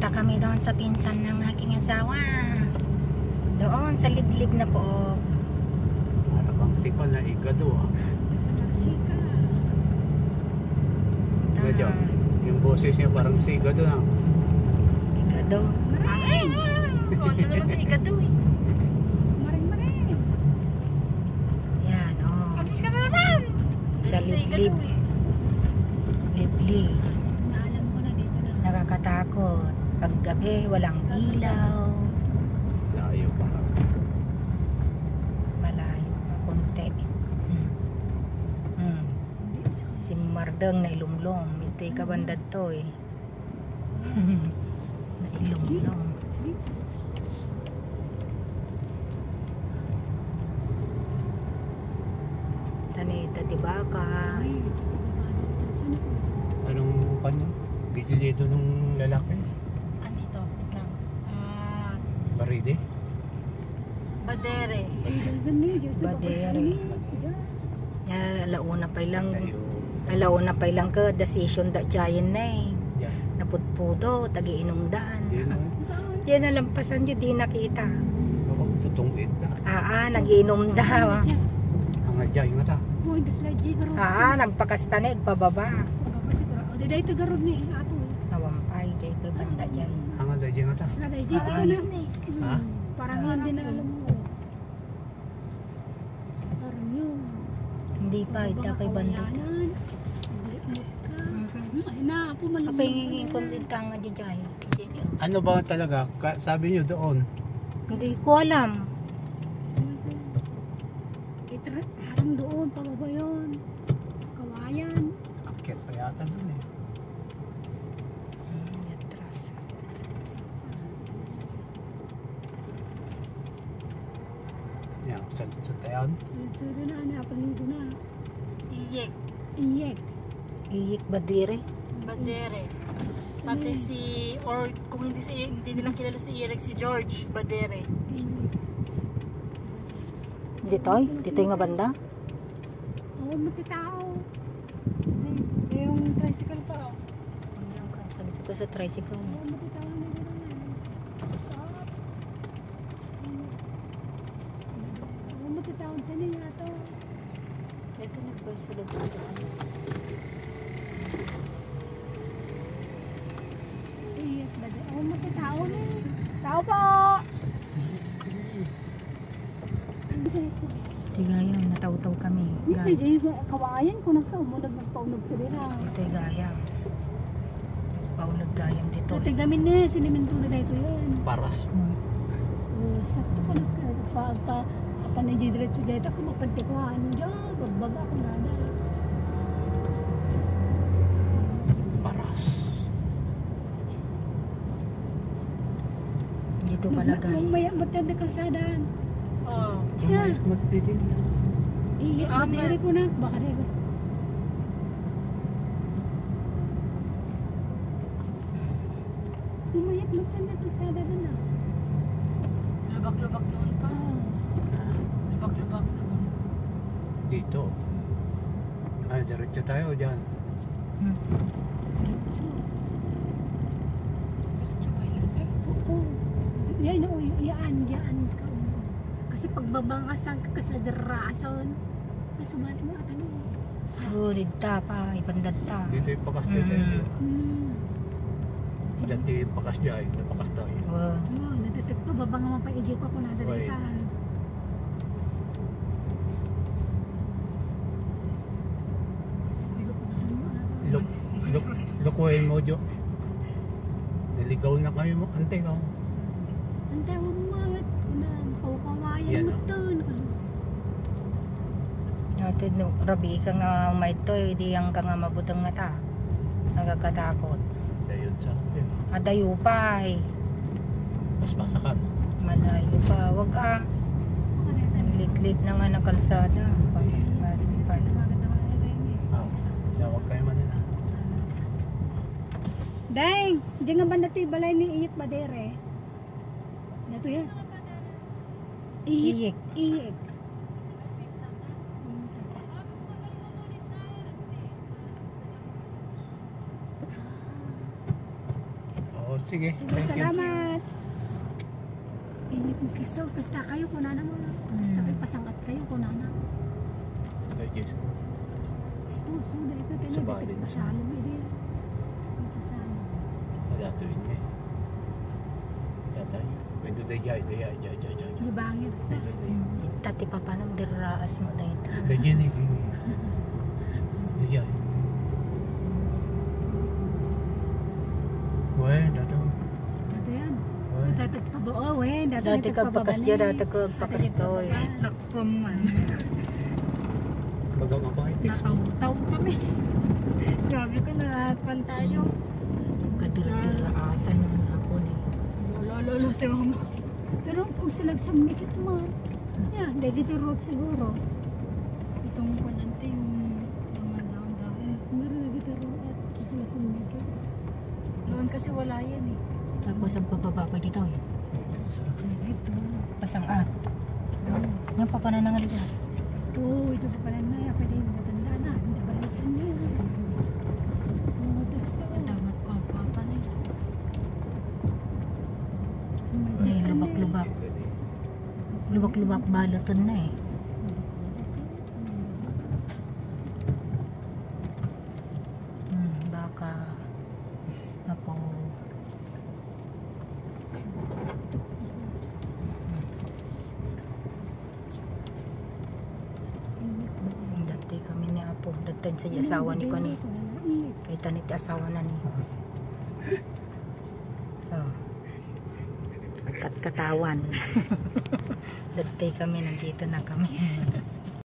Punta kami doon sa pinsan ng aking asawa. Doon sa liblib na po. Para bang siko na igado ah. Basta magsika. Medyo, yung boses niya parang sigado na. Igado. Maring! Oh, ano naman si Ikado eh. Maring. Yan, oh. Pagsis ka na naman! Sa Ano si liblib. Ikado eh? Liblib. Naalam ko na dito na. Nakakatakot. Paggabi, walang ilaw. Layo pa. Malayo pa konti. Si Mardang na ilumlom. Ito'y kabandad to eh. Na ilumlom. Tanita di baka. Anong kanya? Gilid nung lalaki? Ano ito? Wait lang. Baride? Badere. Badere. Alauna pa ilang. Layo. Alauna pa ilang ka. Decision da giant na eh. Yan. Naputpudo. Tagiinom daan. Yan. Yan nalampasan yun. Di nakita. Ako, tutungid na. Nagiinom daw. Ang adjay nga ta. Nagpakastanig. Pababa. Daday ito garod ni ato. Nawampay. Jay ito banda dyan. Ang adjay nga ta. Daday di ko na ni. Ha? Parang hindi na alam mo. Parang yun. Hindi pa. Ito kay banda. Ay na, po malumang. Kapag hingin ko din tanga di dyan. Ano ba talaga? Sabi niyo doon. Hindi ko alam. Parang doon, pababa yun. Kawayan. Akyat pa yata doon eh. Atras. Yan, sa tayan. Sudo na, napaligo na. Iyek. Iyik badire. Badere. Pati si, or kung hindi nilang kilala si Irek, si George Badere. Ditoy? Ditoy nga banda? Oo, matitao. Yung tricycle pa. Sabi ko sa tricycle. Oo, matitao na dito na. Oo, matitao na nga ito. Dito na po sa loob. Iyek, Badere. Oo, matitao na. Tao po! Tigayang, nataw-taw kami. Guys. Guys, Kawayan ko nagkaumunag nagpaunog ko din ah. tigayang. Paulag gayang dito. Tigamin niya, siniminto na dito yan. Paras mo. Sakto ko pa na diretso dito ako mapagtikuhan dyan. Bagbaba ko na na. Paras. Dito pala guys. May matanda kalsadaan. Oo. Kamay matidin. Madiri ko na. Baka dito. Umayat matanda kalsada na na. Lubak-lubak noon pa. Lubak-lubak naman. Dito. Ay, diretso tayo dyan. Diretso. Diretso ba yun? Oo. Yan o, yan ka. Kasi pagbabangas ang kasadarason, nasumali mo at ano. Dita pa, ibandad ta. Dito yung pakas dito. Dito yung pakas dyan. Napakas tayo. Wow. Oo, nadadag pa, babang naman pa i-jeep ako na dadagtan. Lukuhin mo, Jo. Naligaw na kayo mo. Ante ka. Ante, huwag mo mawat. Kawayan Yan, mo oh. ito. Ate, no, rabi ka nga may toy, di ang ka nga mabutang nga ta. Nagkakatakot. Dayon sa akin. Adayo pa eh. Paspasakan. Malayo pa. Wag ka. Ang lit-lit na nga ng kalsada. Papas-pasin pa. Huwag kayo manina. Dang! Diyan nga ba nato yung balay ni Iyek Badere? Nato yan? Iyek. Iyek. Oo, Oh, sige. Sige, Thank you. salamat. Init ng kiso. Basta kayo, kunana mo na. Basta kayo, pasangat kayo, kunana. Thank you. Gusto, dito tayo. Sa bahay Dito din. pasalong. Pasalong. Wala tuwin niya. Tatay. Pwede dayay. Di bangir sa. Tati pa paano diraas mo tayo. Dayay. Dayay. Weh, dato. Dito yan. Weh. Dati pa ba? Oh, eh. Dati kag pakas dyan, dati kag pakas toy. Takkom man. Bagang ako ay text mo. Nakautaw kami. Sabi ko na pan tayo. Kadiraasan naman ako ni. Lolo si mama. Pero kung sila sumikit mo, yan, dito road siguro. Itong kunante yung mga daon-daon. Meron na dito road at kung sila sumikit. Noon kasi wala yan eh. Tapos ang pababa pa dito eh. Dito. Pasangat. Yung papananangaliwa. Ito pa pala na. Pwede yung matanda na. Hindi balikan niya. Mutas to. Damat ko ang papa na eh. Ay, lubak-lubak. Lubak-lubak balatan na eh. Baka apo dati kami ni apo dati sa asawa ni ko ni kay tanit asawa na ni oh katawan dati kami nandito na kami